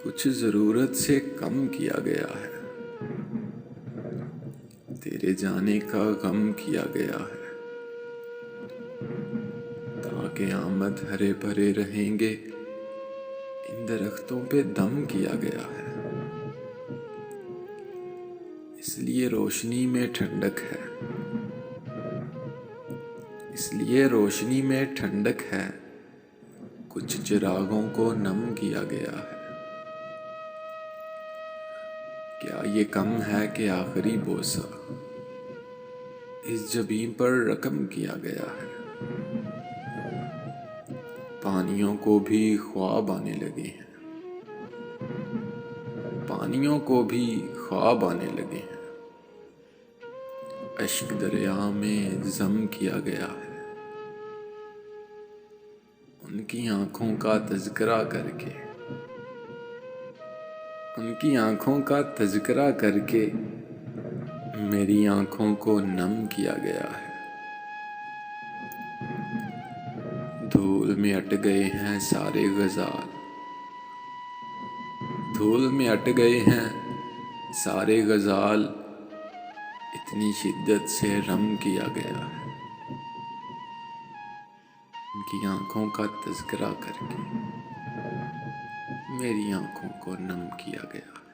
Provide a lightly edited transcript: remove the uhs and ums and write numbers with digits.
کچھ ضرورت سے کم کیا گیا ہے، تیرے جانے کا غم کیا گیا ہے، تاکہ آمد ہرے بھرے رہیں گے ان درختوں پہ دم کیا گیا ہے۔ اس لیے روشنی میں ٹھنڈک ہے، اس لیے روشنی میں ٹھنڈک ہے، کچھ چراغوں کو نم کیا گیا ہے۔ کیا یہ کم ہے کہ آخری بوسہ اس جبیں پر رقم کیا گیا ہے؟ پانیوں کو بھی خواب آنے لگے ہیں، پانیوں کو بھی خواب آنے لگے ہیں، اشک دریا میں ضم کیا گیا ہے۔ ان کی آنکھوں کا تذکرہ کر کے، ان کی آنکھوں کا تذکرہ کر کے میری آنکھوں کو نم کیا گیا ہے۔ دھول میں اٹ گئے ہیں سارے غزال، دھول میں اٹ گئے ہیں سارے غزال، اتنی شدت سے رم کیا گیا ہے۔ ان کی آنکھوں کا تذکرہ کر کے میری آنکھوں کو نم کیا گیا ہے۔